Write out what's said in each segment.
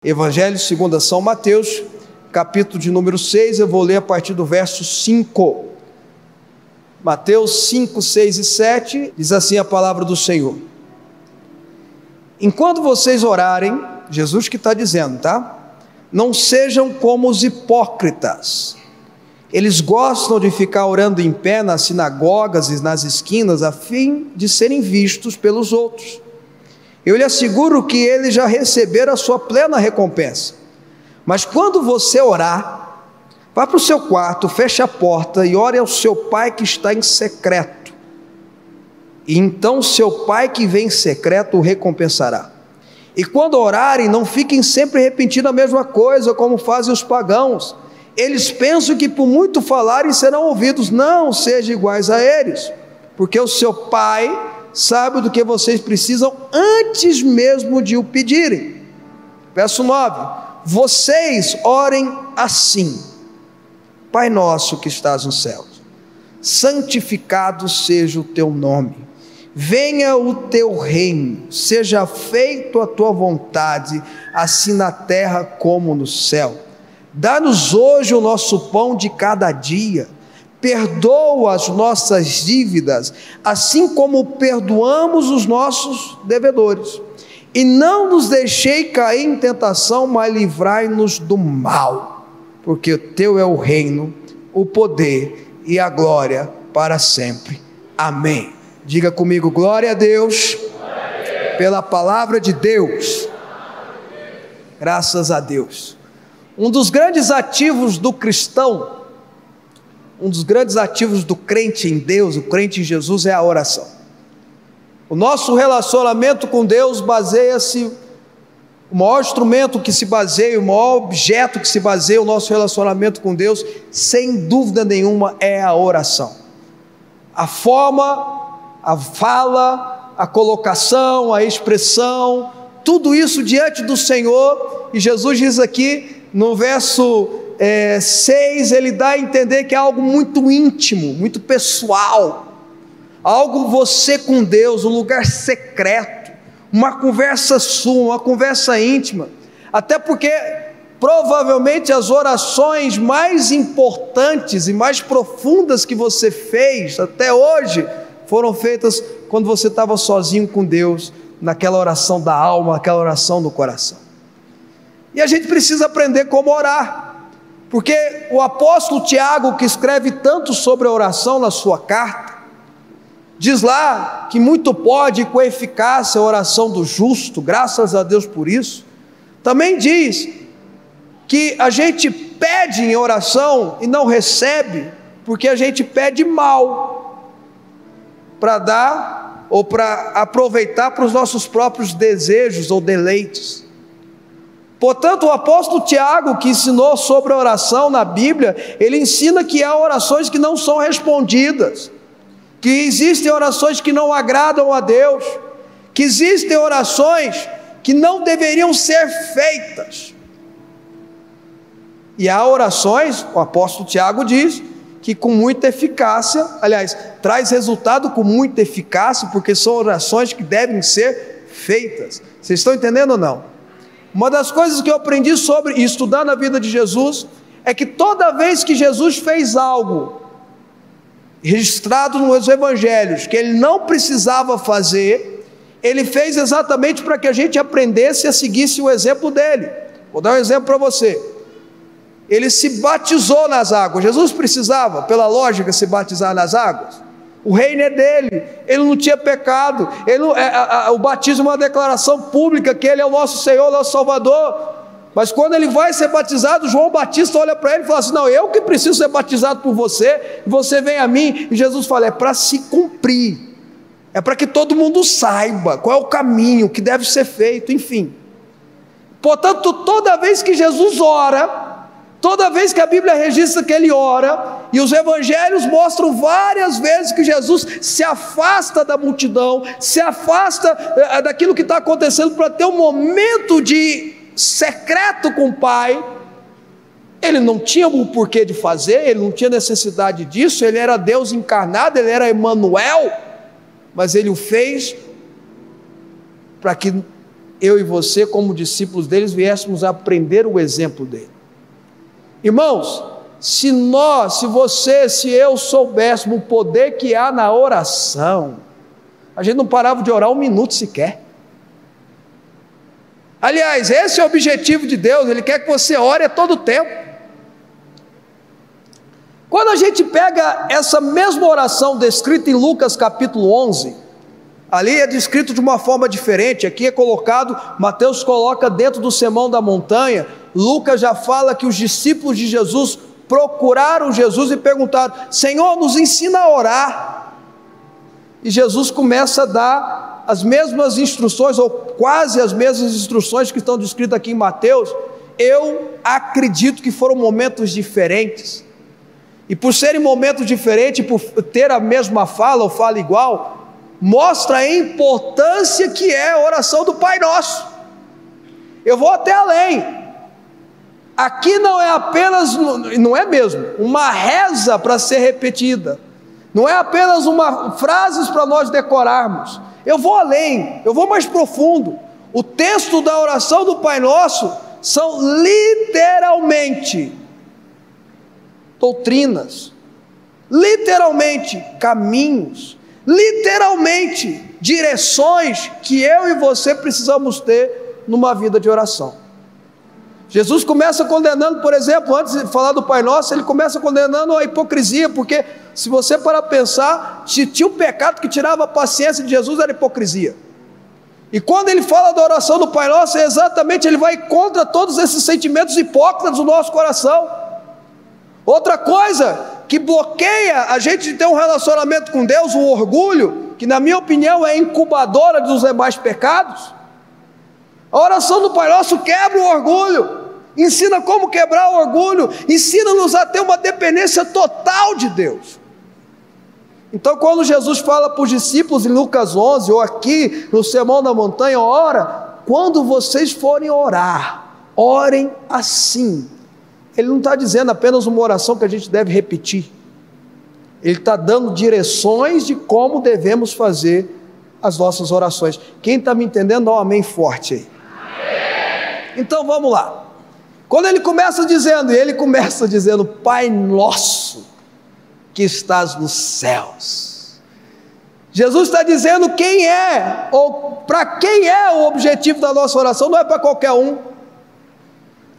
Evangelho segundo São Mateus, capítulo de número 6, eu vou ler a partir do verso 5. Mateus 5, 6 e 7, diz assim a palavra do Senhor: enquanto vocês orarem, Jesus que está dizendo, tá? Não sejam como os hipócritas. Eles gostam de ficar orando em pé nas sinagogas e nas esquinas, a fim de serem vistos pelos outros. Eu lhe asseguro que eles já receberam a sua plena recompensa. Mas quando você orar, vá para o seu quarto, feche a porta e ore ao seu pai que está em secreto. E então seu pai que vem em secreto o recompensará. E quando orarem, não fiquem sempre repetindo a mesma coisa, como fazem os pagãos. Eles pensam que por muito falarem serão ouvidos. Não sejam iguais a eles, porque o seu pai sabe do que vocês precisam antes mesmo de o pedirem. Verso 9: vocês orem assim: Pai nosso que estás nos céus, santificado seja o teu nome, venha o teu reino, seja feita a tua vontade, assim na terra como no céu. Dá-nos hoje o nosso pão de cada dia, perdoa as nossas dívidas, assim como perdoamos os nossos devedores, e não nos deixei cair em tentação, mas livrai-nos do mal, porque teu é o reino, o poder e a glória para sempre. Amém. Diga comigo: glória a Deus, pela palavra de Deus. Graças a Deus. Um dos grandes ativos do cristão, um dos grandes ativos do crente em Deus, o crente em Jesus, é a oração. O nosso relacionamento com Deus baseia-se, o maior instrumento que se baseia, o maior objeto que se baseia o nosso relacionamento com Deus, sem dúvida nenhuma, é a oração. A forma, a fala, a colocação, a expressão, tudo isso diante do Senhor. E Jesus diz aqui no verso 6, ele dá a entender que é algo muito íntimo, muito pessoal, algo você com Deus, um lugar secreto, uma conversa sua, uma conversa íntima, até porque provavelmente as orações mais importantes e mais profundas que você fez até hoje foram feitas quando você estava sozinho com Deus, naquela oração da alma, aquela oração do coração. E a gente precisa aprender como orar, porque o apóstolo Tiago, que escreve tanto sobre a oração na sua carta, diz lá que muito pode com eficácia a oração do justo, graças a Deus por isso. Também diz que a gente pede em oração e não recebe, porque a gente pede mal, para dar ou para aproveitar para os nossos próprios desejos ou deleites. Portanto, o apóstolo Tiago, que ensinou sobre a oração na Bíblia, ele ensina que há orações que não são respondidas, que existem orações que não agradam a Deus, que existem orações que não deveriam ser feitas. E há orações, o apóstolo Tiago diz, que com muita eficácia, aliás, traz resultado com muita eficácia, porque são orações que devem ser feitas. Vocês estão entendendo ou não? Uma das coisas que eu aprendi sobre, estudando a vida de Jesus, é que toda vez que Jesus fez algo, registrado nos evangelhos, que ele não precisava fazer, ele fez exatamente para que a gente aprendesse e seguisse o exemplo dele. Vou dar um exemplo para você. Ele se batizou nas águas. Jesus precisava, pela lógica, se batizar nas águas? O reino é dele, ele não tinha pecado, o batismo é uma declaração pública que ele é o nosso Senhor, nosso Salvador. Mas quando ele vai ser batizado, João Batista olha para ele e fala assim: não, eu que preciso ser batizado por você, e você vem a mim. E Jesus fala: é para se cumprir, é para que todo mundo saiba qual é o caminho que deve ser feito, enfim. Portanto, toda vez que Jesus ora, toda vez que a Bíblia registra que ele ora, e os evangelhos mostram várias vezes que Jesus se afasta da multidão, se afasta daquilo que está acontecendo para ter um momento de secreto com o Pai. Ele não tinha o porquê de fazer, ele não tinha necessidade disso, ele era Deus encarnado, ele era Emanuel, mas ele o fez para que eu e você, como discípulos deles, viéssemos a aprender o exemplo dele. Irmãos, se você, se eu soubéssemos o poder que há na oração, a gente não parava de orar um minuto sequer. Aliás, esse é o objetivo de Deus, Ele quer que você ore a todo tempo. Quando a gente pega essa mesma oração descrita em Lucas capítulo 11, ali é descrito de uma forma diferente, aqui é colocado, Mateus coloca dentro do Sermão da Montanha, Lucas já fala que os discípulos de Jesus procuraram Jesus e perguntaram: Senhor, nos ensina a orar. E Jesus começa a dar as mesmas instruções, ou quase as mesmas instruções que estão descritas aqui em Mateus. Eu acredito que foram momentos diferentes, e por serem momentos diferentes, por ter a mesma fala ou fala igual, mostra a importância que é a oração do Pai Nosso. Eu vou até além. Aqui não é apenas, não é mesmo, uma reza para ser repetida, não é apenas frases para nós decorarmos. Eu vou além, eu vou mais profundo. O texto da oração do Pai Nosso são literalmente doutrinas, literalmente caminhos, literalmente direções que eu e você precisamos ter numa vida de oração. Jesus começa condenando, por exemplo, antes de falar do Pai Nosso, ele começa condenando a hipocrisia, porque se você parar para pensar, se tinha um pecado que tirava a paciência de Jesus, era a hipocrisia. E quando ele fala da oração do Pai Nosso, exatamente, ele vai contra todos esses sentimentos hipócritas do nosso coração. Outra coisa que bloqueia a gente de ter um relacionamento com Deus, o orgulho, que na minha opinião é incubadora dos demais pecados. A oração do Pai Nosso quebra o orgulho, ensina como quebrar o orgulho, ensina-nos a ter uma dependência total de Deus. Então, quando Jesus fala para os discípulos em Lucas 11, ou aqui no Sermão da Montanha, ora, quando vocês forem orar, orem assim. Ele não está dizendo apenas uma oração que a gente deve repetir, ele está dando direções de como devemos fazer as nossas orações. Quem está me entendendo, dá um amém forte aí. Então vamos lá. Quando ele começa dizendo, Pai Nosso que estás nos céus. Jesus está dizendo quem é, ou para quem é o objetivo da nossa oração. Não é para qualquer um,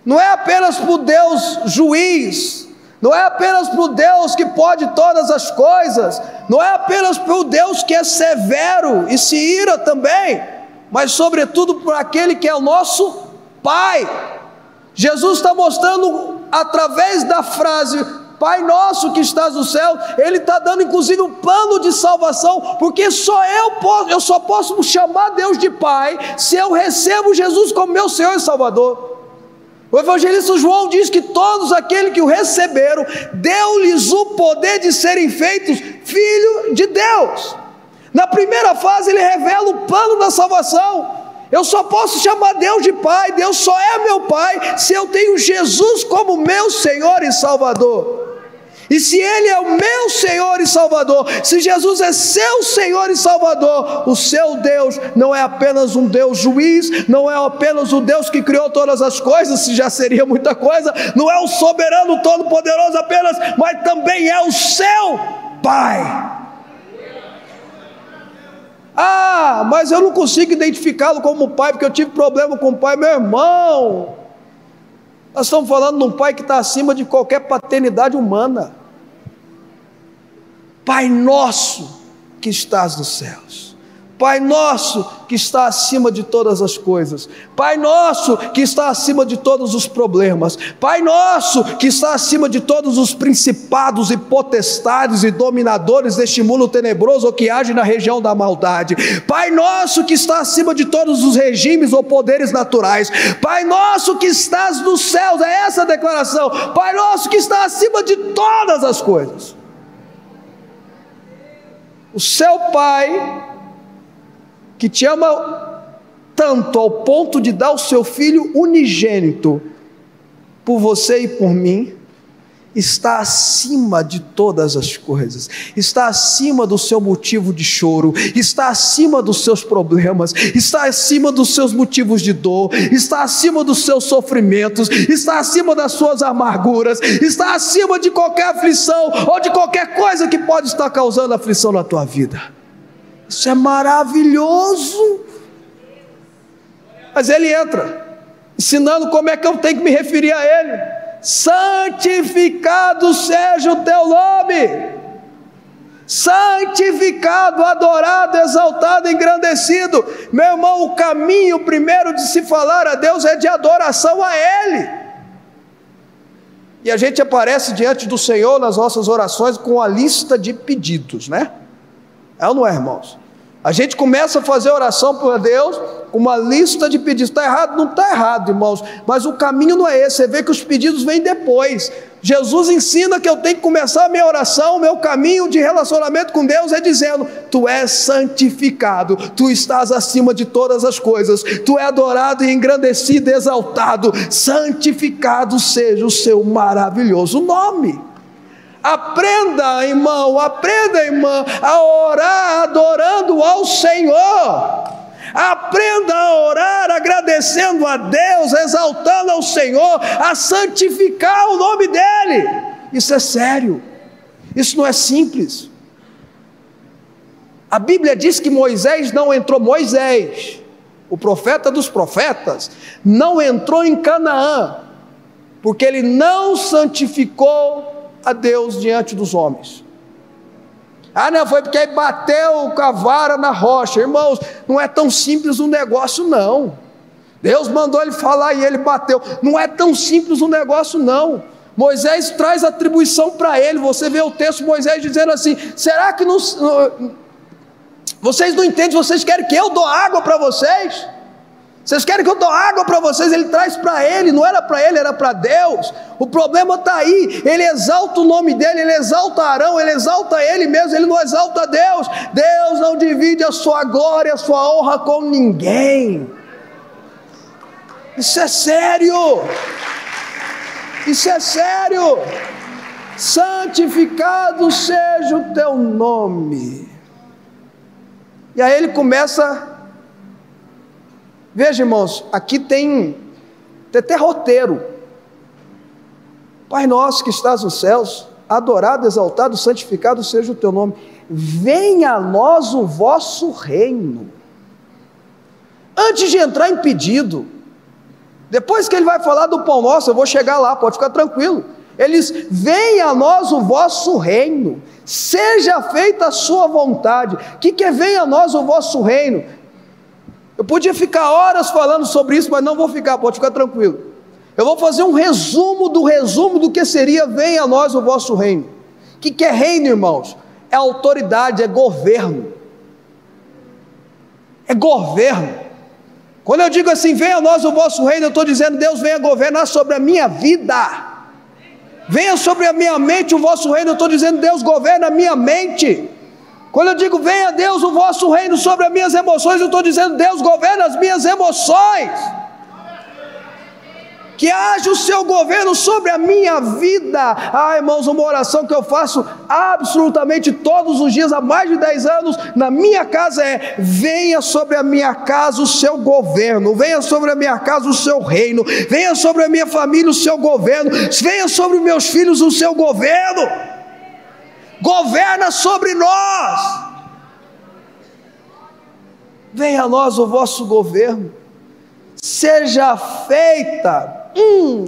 não é apenas para o Deus juiz, não é apenas para o Deus que pode todas as coisas, não é apenas para o Deus que é severo e se ira também, mas sobretudo para aquele que é o nosso Pai. Jesus está mostrando através da frase Pai Nosso que estás no céu, Ele está dando inclusive um plano de salvação, porque eu só posso chamar Deus de Pai se eu recebo Jesus como meu Senhor e Salvador. O evangelista João diz que todos aqueles que o receberam, deu-lhes o poder de serem feitos filhos de Deus. Na primeira fase ele revela o plano da salvação. Eu só posso chamar Deus de Pai, Deus só é meu Pai, se eu tenho Jesus como meu Senhor e Salvador. E se Ele é o meu Senhor e Salvador, se Jesus é seu Senhor e Salvador, o seu Deus não é apenas um Deus juiz, não é apenas o Deus que criou todas as coisas, se já seria muita coisa, não é o soberano todo-poderoso apenas, mas também é o seu Pai. Ah, mas eu não consigo identificá-lo como pai, porque eu tive problema com o pai. Meu irmão, nós estamos falando de um pai que está acima de qualquer paternidade humana. Pai nosso que estás nos céus, Pai nosso que está acima de todas as coisas, Pai nosso que está acima de todos os problemas, Pai nosso que está acima de todos os principados e potestades e dominadores deste mundo tenebroso ou que age na região da maldade, Pai nosso que está acima de todos os regimes ou poderes naturais, Pai nosso que estás nos céus, é essa a declaração, Pai nosso que está acima de todas as coisas. O seu Pai que te ama tanto ao ponto de dar o seu Filho unigênito por você e por mim, está acima de todas as coisas, está acima do seu motivo de choro, está acima dos seus problemas, está acima dos seus motivos de dor, está acima dos seus sofrimentos, está acima das suas amarguras, está acima de qualquer aflição ou de qualquer coisa que pode estar causando aflição na tua vida. Isso é maravilhoso. Mas ele entra ensinando como é que eu tenho que me referir a ele. Santificado seja o teu nome, santificado, adorado, exaltado, engrandecido. Meu irmão, o caminho primeiro de se falar a Deus é de adoração a Ele. E a gente aparece diante do Senhor nas nossas orações com a lista de pedidos, né? É ou não é, irmãos? A gente começa a fazer oração para Deus com uma lista de pedidos. Está errado? Não está errado, irmãos, mas o caminho não é esse. Você vê que os pedidos vêm depois. Jesus ensina que eu tenho que começar a minha oração, o meu caminho de relacionamento com Deus é dizendo: tu és santificado, tu estás acima de todas as coisas, tu é adorado e engrandecido, exaltado, santificado seja o seu maravilhoso nome. Aprenda, irmão, aprenda, irmã, a orar adorando ao Senhor. Aprenda a orar agradecendo a Deus, exaltando ao Senhor, a santificar o nome dEle. Isso é sério, isso não é simples. A Bíblia diz que Moisés, o profeta dos profetas, não entrou em Canaã, porque ele não santificou a Deus diante dos homens. Não, foi porque ele bateu com a vara na rocha. Irmãos, não é tão simples o negócio não. Deus mandou ele falar e ele bateu. Não é tão simples o negócio não. Moisés traz atribuição para ele. Você vê o texto, Moisés dizendo assim: será que não, vocês não entendem? Vocês querem que eu dou água para vocês? Vocês querem que eu dou água para vocês? Ele traz para ele, não era para ele, era para Deus. O problema está aí. Ele exalta o nome dele, ele exalta Arão, ele exalta ele mesmo, ele não exalta Deus. Deus não divide a sua glória, a sua honra com ninguém. Isso é sério. Isso é sério. Santificado seja o teu nome. E aí ele começa. Veja, irmãos, aqui tem até roteiro. Pai nosso que estás nos céus, adorado, exaltado, santificado seja o teu nome. Venha a nós o vosso reino. Antes de entrar em pedido, depois que ele vai falar do pão nosso, eu vou chegar lá, pode ficar tranquilo. Ele diz: venha a nós o vosso reino, seja feita a sua vontade. O que é venha a nós o vosso reino? Eu podia ficar horas falando sobre isso, mas não vou ficar, pode ficar tranquilo. Eu vou fazer um resumo do que seria venha a nós o vosso reino. O que é reino, irmãos? É autoridade, é governo. É governo. Quando eu digo assim, venha a nós o vosso reino, eu estou dizendo: Deus venha governar sobre a minha vida. Venha sobre a minha mente o vosso reino, eu estou dizendo: Deus governa a minha mente. Quando eu digo venha Deus o vosso reino sobre as minhas emoções, eu estou dizendo: Deus governa as minhas emoções. Que haja o seu governo sobre a minha vida. Irmãos, uma oração que eu faço absolutamente todos os dias há mais de 10 anos na minha casa é: venha sobre a minha casa o seu governo, venha sobre a minha casa o seu reino, venha sobre a minha família o seu governo, venha sobre os meus filhos o seu governo. Governa sobre nós. Venha a nós o vosso governo, seja feita.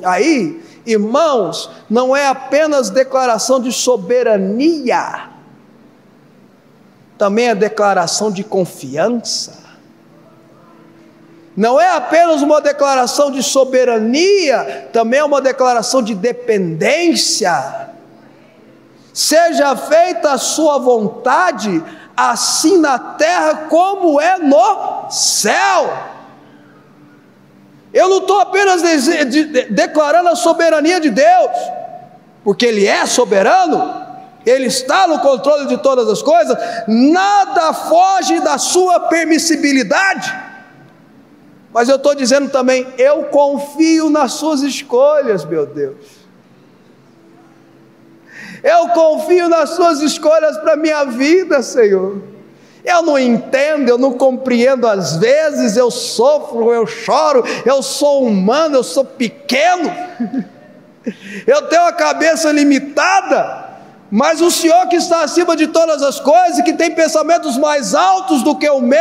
Aí, irmãos, não é apenas declaração de soberania, também é declaração de confiança. Não é apenas uma declaração de soberania, também é uma declaração de dependência. Seja feita a sua vontade, assim na terra como é no céu. Eu não estou apenas declarando a soberania de Deus, porque Ele é soberano, Ele está no controle de todas as coisas, nada foge da sua permissibilidade, mas eu estou dizendo também: eu confio nas suas escolhas, meu Deus. Eu confio nas suas escolhas para a minha vida, Senhor. Eu não entendo, eu não compreendo às vezes, eu sofro, eu choro, eu sou humano, eu sou pequeno, eu tenho a cabeça limitada, mas o Senhor que está acima de todas as coisas, que tem pensamentos mais altos do que o meu,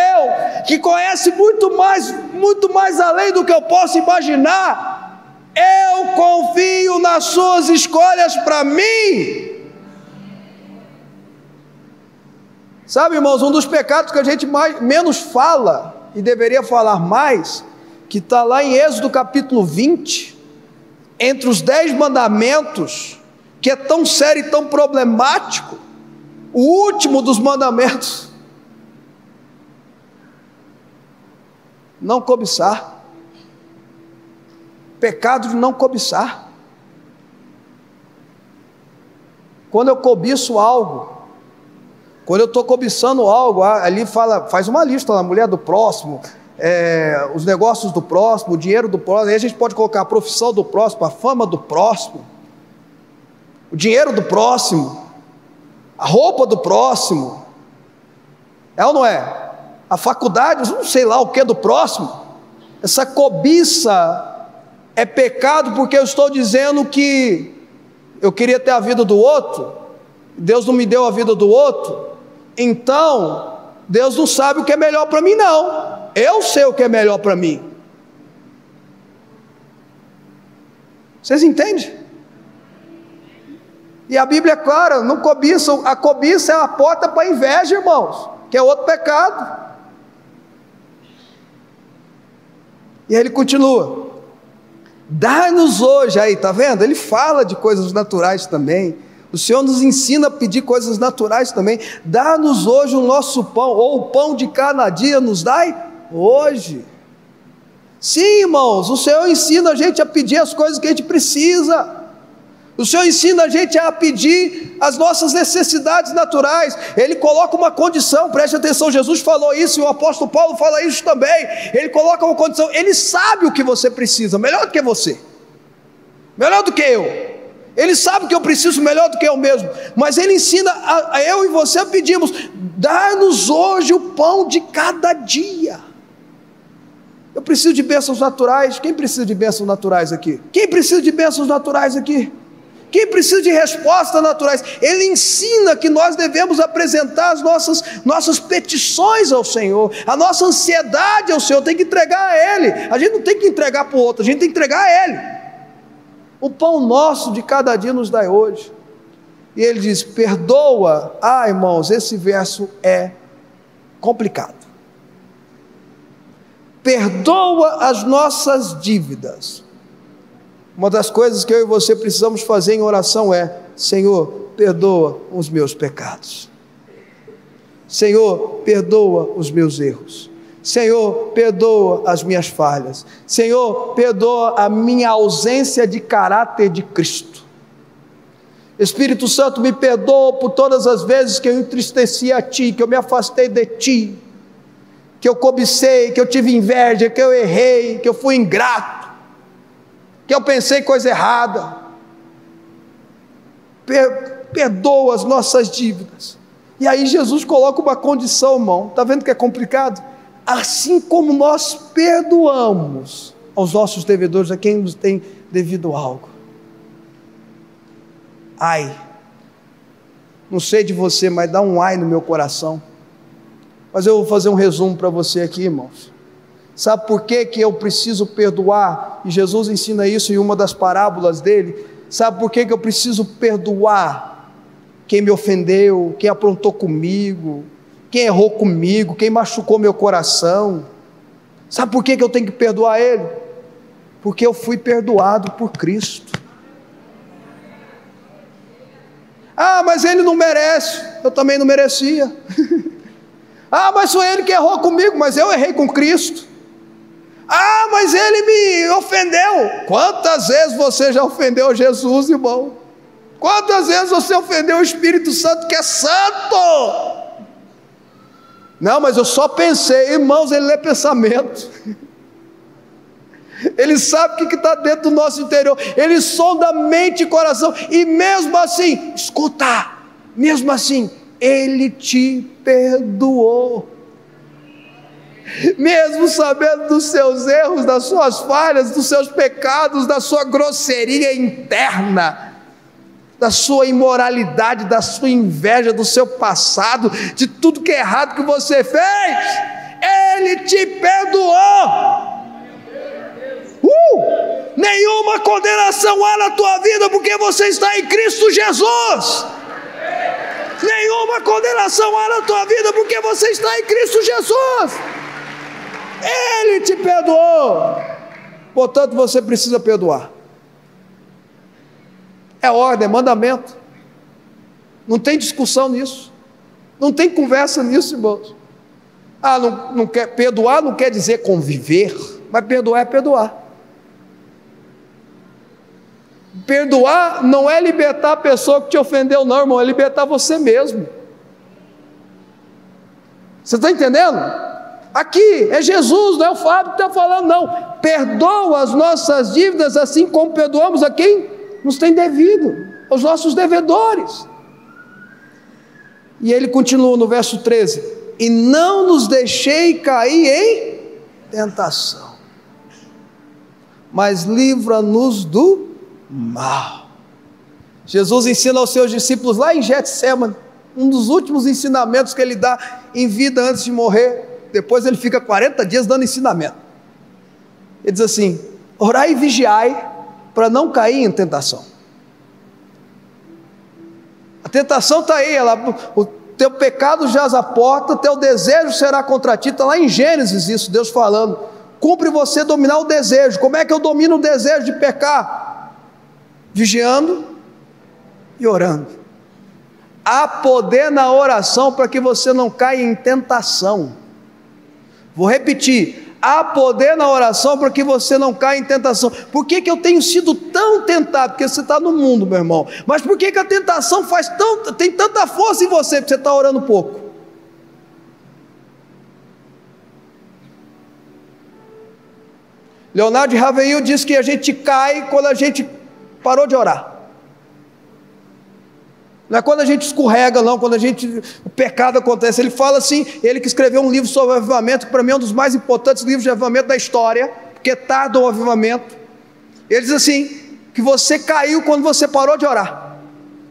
que conhece muito mais além do que eu posso imaginar, eu confio nas suas escolhas para mim. Sabe, irmãos, um dos pecados que a gente menos fala, e deveria falar mais, que está lá em Êxodo capítulo 20, entre os 10 mandamentos, que é tão sério e tão problemático, o último dos mandamentos: não cobiçar. Pecado de não cobiçar. Quando eu cobiço algo, quando eu estou cobiçando algo, ali faz uma lista lá, a mulher do próximo, os negócios do próximo, o dinheiro do próximo, aí a gente pode colocar a profissão do próximo, a fama do próximo, o dinheiro do próximo, a roupa do próximo, é ou não é? A faculdade, não sei lá o que do próximo. Essa cobiça é pecado, porque eu estou dizendo que eu queria ter a vida do outro, Deus não me deu a vida do outro, então Deus não sabe o que é melhor para mim, não. Eu sei o que é melhor para mim. Vocês entendem? E a Bíblia é clara, não cobiça. A cobiça é a porta para a inveja, irmãos, que é outro pecado. E aí ele continua: dá-nos hoje, aí está vendo? Ele fala de coisas naturais também. O Senhor nos ensina a pedir coisas naturais também. Dá-nos hoje o nosso pão, ou o pão de cada dia nos dai hoje. Sim, irmãos, o Senhor ensina a gente a pedir as coisas que a gente precisa. O Senhor ensina a gente a pedir as nossas necessidades naturais. Ele coloca uma condição, preste atenção, Jesus falou isso, e o apóstolo Paulo fala isso também. Ele coloca uma condição, ele sabe o que você precisa, melhor do que você, melhor do que eu. Ele sabe que eu preciso melhor do que eu mesmo, mas ele ensina a eu e você a pedirmos: dá-nos hoje o pão de cada dia. Eu preciso de bênçãos naturais. Quem precisa de bênçãos naturais aqui? Quem precisa de bênçãos naturais aqui? Quem precisa de respostas naturais? Ele ensina que nós devemos apresentar as nossas petições ao Senhor, a nossa ansiedade ao Senhor, tem que entregar a Ele. A gente não tem que entregar para o outro, a gente tem que entregar a Ele. O pão nosso de cada dia nos dai hoje. E ele diz: perdoa. Irmãos, esse verso é complicado. Perdoa as nossas dívidas. Uma das coisas que eu e você precisamos fazer em oração é: Senhor, perdoa os meus pecados. Senhor, perdoa os meus erros. Senhor, perdoa as minhas falhas. Senhor, perdoa a minha ausência de caráter de Cristo. Espírito Santo, me perdoa por todas as vezes que eu entristeci a Ti, que eu me afastei de Ti, que eu cobicei, que eu tive inveja, que eu errei, que eu fui ingrato, que eu pensei coisa errada. Perdoa as nossas dívidas. E aí Jesus coloca uma condição, irmão. Está vendo que é complicado? Assim como nós perdoamos aos nossos devedores, a quem nos tem devido algo. Não sei de você, mas dá um ai no meu coração. Mas eu vou fazer um resumo para você aqui, irmãos. Sabe por que eu preciso perdoar? E Jesus ensina isso em uma das parábolas dele. Sabe por que eu preciso perdoar quem me ofendeu, quem aprontou comigo, quem errou comigo, quem machucou meu coração? Sabe por que eu tenho que perdoar ele? Porque eu fui perdoado por Cristo. Mas ele não merece. Eu também não merecia. Mas foi ele que errou comigo, mas eu errei com Cristo. Mas ele me ofendeu. Quantas vezes você já ofendeu Jesus, irmão? Quantas vezes você ofendeu o Espírito Santo, que é santo? Não, mas eu só pensei. Irmãos, ele lê pensamento. Ele sabe o que está dentro do nosso interior. Ele sonda mente e coração. E mesmo assim, escuta, mesmo assim, Ele te perdoou. Mesmo sabendo dos seus erros, das suas falhas, dos seus pecados, da sua grosseria interna, da sua imoralidade, da sua inveja, do seu passado, de tudo que é errado que você fez, Ele te perdoou. Nenhuma condenação há na tua vida, porque você está em Cristo Jesus. Nenhuma condenação há na tua vida, porque você está em Cristo Jesus. Ele te perdoou. Portanto, você precisa perdoar. É ordem, é mandamento. Não tem discussão nisso. Não tem conversa nisso, irmãos. Não quer perdoar, não quer dizer conviver, mas perdoar é perdoar. Perdoar não é libertar a pessoa que te ofendeu, não, irmão, é libertar você mesmo. Você está entendendo? Aqui é Jesus, não é o Fábio que está falando, não. Perdoa as nossas dívidas, assim como perdoamos a quem nos tem devido, aos nossos devedores. E ele continua no verso 13: e não nos deixei cair em tentação, mas livra-nos do mal. Jesus ensina aos seus discípulos lá em Getsêmani, um dos últimos ensinamentos que ele dá em vida antes de morrer. Depois ele fica 40 dias dando ensinamento. Ele diz assim: orai e vigiai para não cair em tentação. A tentação está aí, o teu pecado jaz à porta, o teu desejo será contra ti. Está lá em Gênesis isso, Deus falando. Cumpre você dominar o desejo. Como é que eu domino o desejo de pecar? Vigiando e orando. Há poder na oração para que você não caia em tentação. Vou repetir: há poder na oração para que você não caia em tentação. Por que eu tenho sido tão tentado? Porque você está no mundo, meu irmão. Mas por que a tentação tem tanta força em você? Porque você está orando pouco. Leonardo de Ravenil diz que a gente cai quando a gente parou de orar. Não é quando a gente escorrega, não, quando o pecado acontece. Ele fala assim, ele que escreveu um livro sobre avivamento, que para mim é um dos mais importantes livros de avivamento da história, porque tarda o avivamento. Ele diz assim, que você caiu quando você parou de orar.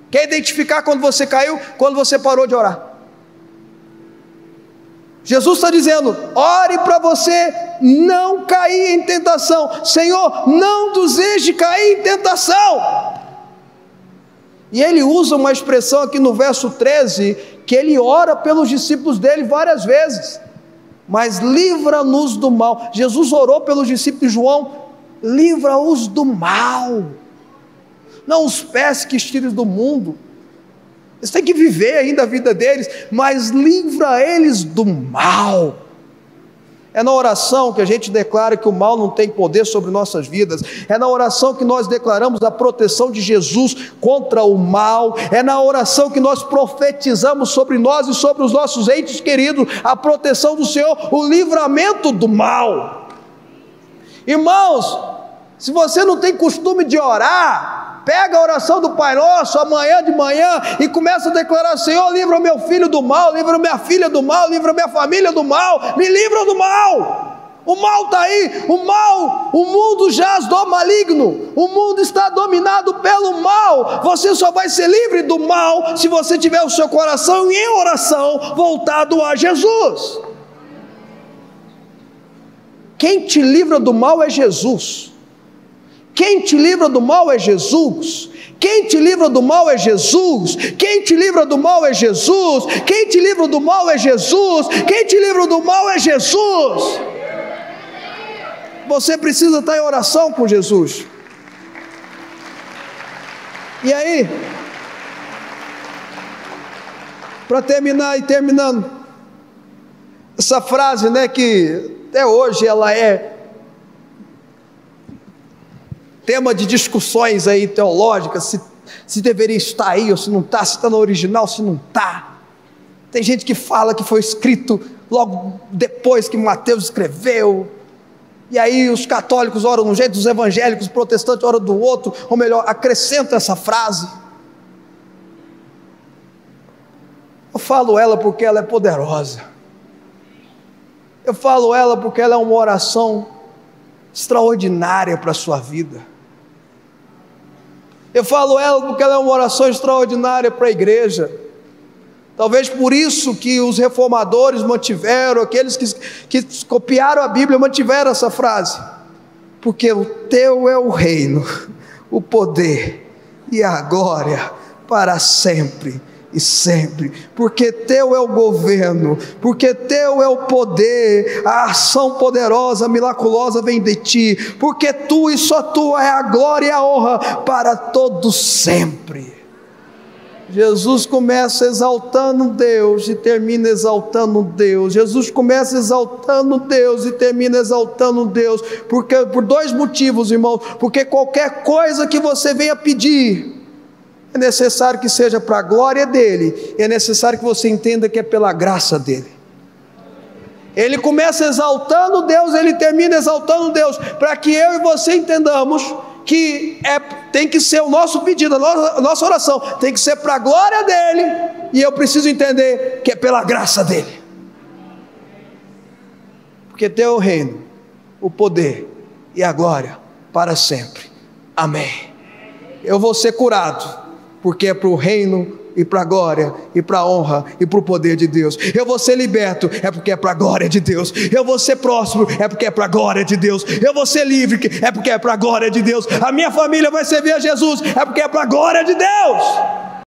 Quer identificar quando você caiu? Quando você parou de orar. Jesus está dizendo: ore para você não cair em tentação. Senhor, não nos deixe cair em tentação. E ele usa uma expressão aqui no verso 13, que ele ora pelos discípulos dele várias vezes: mas livra-nos do mal. Jesus orou pelos discípulos de João: livra-os do mal. Não os pesques, tires do mundo. Eles têm que viver ainda a vida deles, mas livra eles do mal. É na oração que a gente declara que o mal não tem poder sobre nossas vidas. É na oração que nós declaramos a proteção de Jesus contra o mal. É na oração que nós profetizamos sobre nós e sobre os nossos entes queridos a proteção do Senhor, o livramento do mal. Irmãos, se você não tem costume de orar, pega a oração do Pai Nosso amanhã de manhã e começa a declarar: Senhor, livra o meu filho do mal, livra minha filha do mal, livra minha família do mal, me livra do mal. O mal está aí, o mundo jaz do maligno, o mundo está dominado pelo mal. Você só vai ser livre do mal se você tiver o seu coração em oração voltado a Jesus. Quem te livra do mal é Jesus. Quem te livra do mal é Jesus. Quem te livra do mal é Jesus. Quem te livra do mal é Jesus. Quem te livra do mal é Jesus. Quem te livra do mal é Jesus. Você precisa estar em oração com Jesus. E aí, para terminar e terminando, essa frase, né, que até hoje ela é tema de discussões aí teológicas, se deveria estar aí ou se não está, se está no original, se não está. Tem gente que fala que foi escrito logo depois que Mateus escreveu. E aí os católicos oram de um jeito, os evangélicos, os protestantes oram do outro, ou melhor, acrescentam essa frase. Eu falo ela porque ela é poderosa. Eu falo ela porque ela é uma oração extraordinária para a sua vida. Eu falo ela porque ela é uma oração extraordinária para a igreja. Talvez por isso que os reformadores mantiveram, aqueles que copiaram a Bíblia mantiveram essa frase. Porque o teu é o reino, o poder e a glória para sempre e sempre. Porque teu é o governo, porque teu é o poder, a ação poderosa, miraculosa vem de ti. Porque tu e só tu é a glória e a honra para todos sempre. Jesus começa exaltando Deus e termina exaltando Deus. Jesus começa exaltando Deus e termina exaltando Deus. Porque, por dois motivos, irmão. Porque qualquer coisa que você venha pedir, é necessário que seja para a glória dEle. E é necessário que você entenda que é pela graça dEle. Ele começa exaltando Deus, ele termina exaltando Deus. Para que eu e você entendamos que tem que ser o nosso pedido, a nossa oração tem que ser para a glória dEle, e eu preciso entender que é pela graça dEle, porque teu é o reino, o poder e a glória para sempre, amém. Eu vou ser curado, porque é para o reino e para a glória, e para a honra, e para o poder de Deus. Eu vou ser liberto, é porque é para a glória de Deus. Eu vou ser próspero, é porque é para a glória de Deus. Eu vou ser livre, é porque é para a glória de Deus. A minha família vai servir a Jesus, é porque é para a glória de Deus.